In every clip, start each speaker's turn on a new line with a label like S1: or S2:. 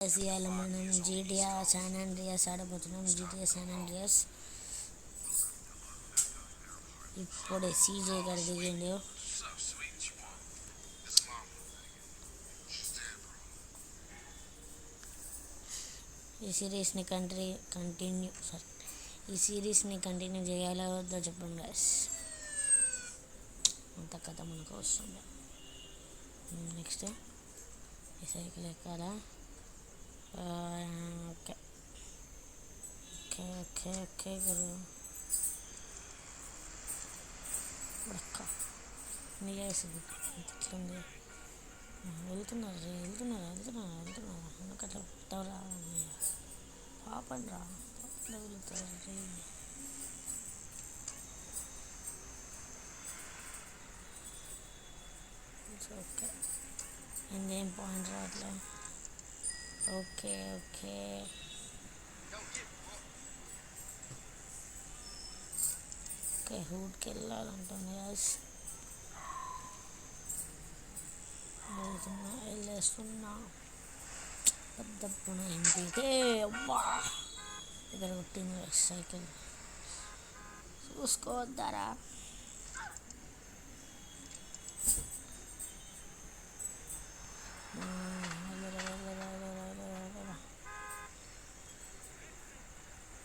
S1: ఇవాళ మనం GTA San Andreas ఆడబోతున్నాం. జీటీఏ శాన్ ఆండ్రియాస్ ఇప్పుడే సీజే గారు దిగిండు. ఈ సిరీస్ని కంటిన్యూ చేయాలో వద్దో చెప్పండి గాయ్స్. అంత కథ మనకు వస్తుంది. నెక్స్ట్ ఈ సైకిల్ ఎక్కాలా? ఓకే ఓకే ఓకే ఓకే గురు ఉడక్క నీ వేసింది ఇట్లుంది. వెళ్తున్నారు అందుకట్లా పెట్టవరా పాపని రా వెళ్తారు రే. ఓకే ఇంకేం పాయింట్ రావట్లే. ఓకే ఓకే ఓకే హూడ్కి వెళ్ళాలంటుంది గాయ్స్. వెళ్ళేస్తున్నా దప్పున ఇంటికే. అబ్బా దగ్గర కొట్టింది సైకిల్, చూసుకోవద్దారా.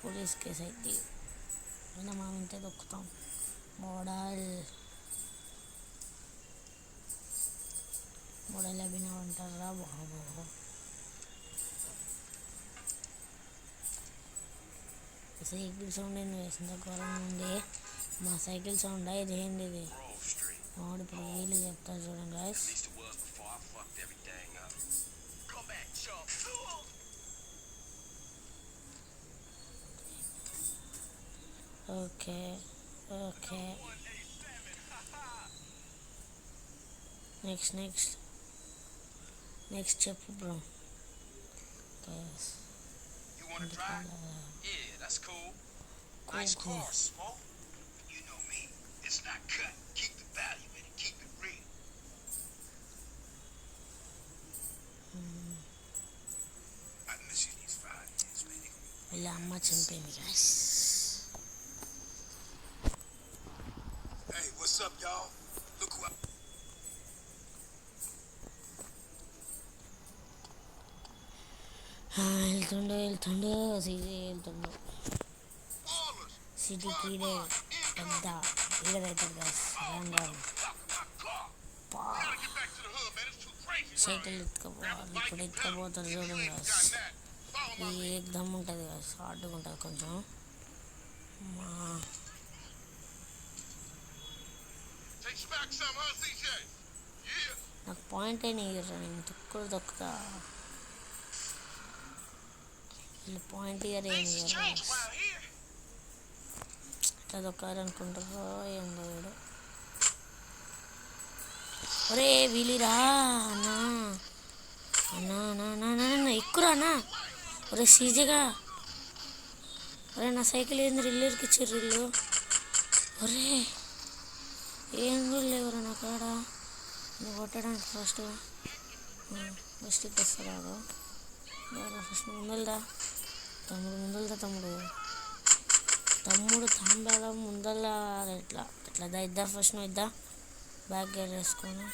S1: పోలీస్ కేసు అయితే అయినా మనం ఇంతే దొక్కుతాం. మోడల్ అభినవ్ అంటారా బాబు. సైకిల్ సౌండ్ ఏంది వేసింది ఘోరంగా ఉంది. మా సైకిల్ సౌండ్ ఇది ఏంది ఇది? వాడు ఇప్పుడు వీళ్ళు చెప్తారు చూడండి గాయ్స్. ఓకే ఓకే నెక్స్ట్ చెప్పు bro.
S2: Nice car, Smoke. You know me. It's not cut. Keep the value in it. Keep it real. I miss you these Fridays, man.
S1: వీళ్ళ అమ్మ చనిపోయింది guys.
S2: Hey, what's up, y'all? Look who
S1: వెళ్తుండు వెళ్తుండు సిటీకి ఇదే పెద్ద ఈడదవుతాడు guys. Cycle ఇప్పుడు ఎత్తుకపోతారు చూడండి గాయ్స్. ఇది ఏకదమ్ ఉంటుంది గాయ్స్, హార్డ్గా ఉంటుంది కొంచెం. నాకు పాయింట్ అయినా ఇయ్యరా, నేను తొక్కుతా. వీళ్ళు పాయింట్ ఇయ్యరు ఏమి ఇయ్యరు. ఇట్లా దొక్కాలనుకుంటారో ఏందో వీడు. ఒరే వీలిరా అన్నా అన్నా అన్నా అన్నా ఎక్కురా అన్నా. ఒరే సీజేగా, ఒరే నా సైకిల్ ఏంది రిల్లేరికి ఇచ్చారు రిల్లు. ఒరే ఏం కూడా లేవురా నా కాడ. నువ్వు కొట్టడానికి ఫస్ట్ ఇప్పిస్తాడు. ఫస్ట్ ముందల్దా తమ్ముడు తాంబేళం ముందల్లా. ఇట్లా ఇద్దా ఫస్ట్ నువ్వు ఇద్దా. బ్యాక్ గేర్ వేసుకొని.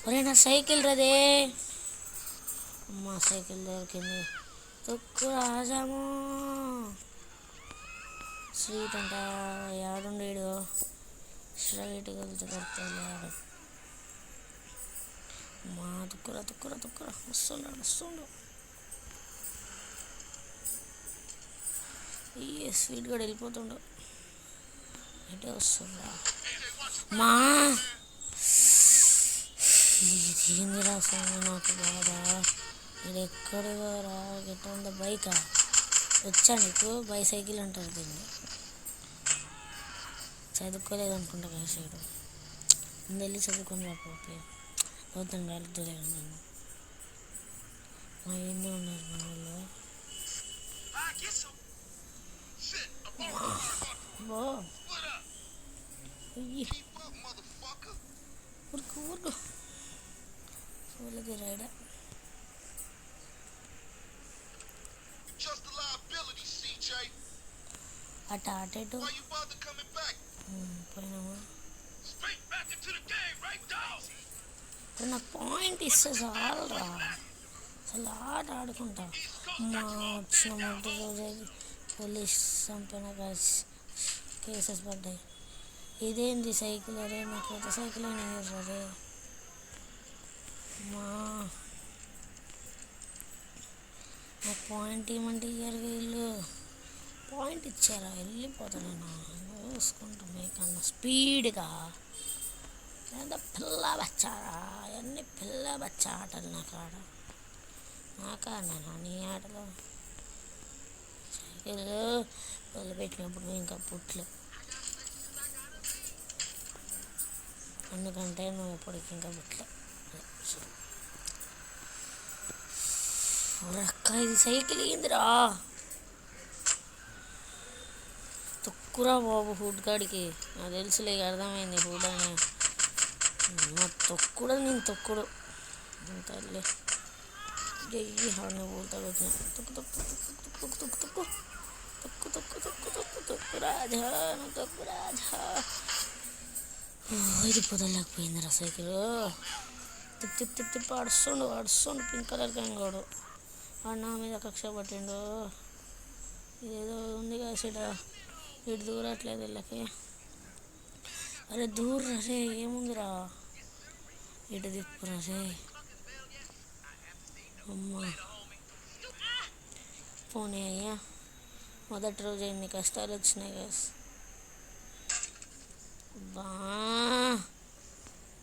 S1: ఒరే నా సైకిల్ రదే. అమ్మ సైకిల్ దొరికింది. తొక్కు రాజాము. స్ట్రీట్ అంట ఏడుండేడు. స్ట్రైట్గా వెళ్తే దొరుకుతాడు. మా తుక్కురా వస్తుండు. ఈ స్వీట్ కూడా వెళ్ళిపోతుండు. అయితే వస్తుందా మా ఏంది రాసాము నాకు బాగా. ఇది ఎక్కడిగా రా ఎట్లా ఉందా బైకా వచ్చా నీకు? బైసైకిల్ అంటారు దీన్ని. చదువుకోలేదు అనుకుంటా కదా సైడు. ముందు వెళ్ళి చదువుకొని రాకపోతే అవుతాను రాలేదు. మా ఏందో ఉన్నారు మన వాళ్ళు. ఊరుకు రైడా
S2: Jay.
S1: అటు అటు
S2: Why you bother coming back?
S1: పోయినామా.
S2: Straight back into the game, right, dog?
S1: ఇప్పుడు నాకు పాయింట్ ఇస్తే చాలరా, అసలు ఆట ఆడుకుంటా. మా వచ్చిన మొదటి రోజు పోలీస్ చంపిన కేసెస్ పడ్డాయి. ఇదేంది సైకిల్ అరే, నాకు కొత్త సైకిల్ అయినా రే. మా నాకు పాయింట్ ఇవ్వమంటే ఇయ్యారు వీళ్ళు. పాయింట్ ఇచ్చారా, వెళ్ళిపోతాను నేను చూసుకుంటా మీకన్నా స్పీడ్గా. లేదా పిల్ల బచ్చారా, అవన్నీ పిల్ల బచ్చ ఆటలు నాకాడనా నీ ఆటలు. సైకిల్ వదిలిపెట్టినప్పుడు ఇంకా పుట్లు, ఎందుకంటే నువ్వు ఎప్పటికి ఇంకా పుట్లే. అక్క ఇది సైకిల్ ఏందిరా, తొక్కురా బాబు హుడ్ కాడికి. నాకు తెలుసులే, అర్థమైంది హుడ్ అని. మా తొక్కుడు నేను తొక్కుడు తల్లి చెయ్యి హాడిని పూలతో వచ్చిన. తొక్కు తొక్కు తొక్కు తొక్కు తొక్కు తొక్కు తొక్కు తొక్కు తొక్కు తొక్కు రాజా, తొక్కు రాజా. ఇది పొదలేకపోయిందిరా సైకిల్. తిప్పి తిప్పి తిప్పి తిప్పి అడుస్తుండు పింక్ కలర్ గంగోడు. వాడు నా మీద కక్ష పట్టిండు. ఇదేదో ఉంది కదా సిట, ఇటు దూరట్లేదు వీళ్ళకి. అరే దూరం రే, ఏముందిరా ఇటు తిప్పురా రే. అమ్మా పోనీ అయ్యా, మొదటి రోజు ఎన్ని కష్టాలు వచ్చినాయి కదా. బా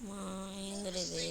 S1: మా ఏంద్ర ఇది.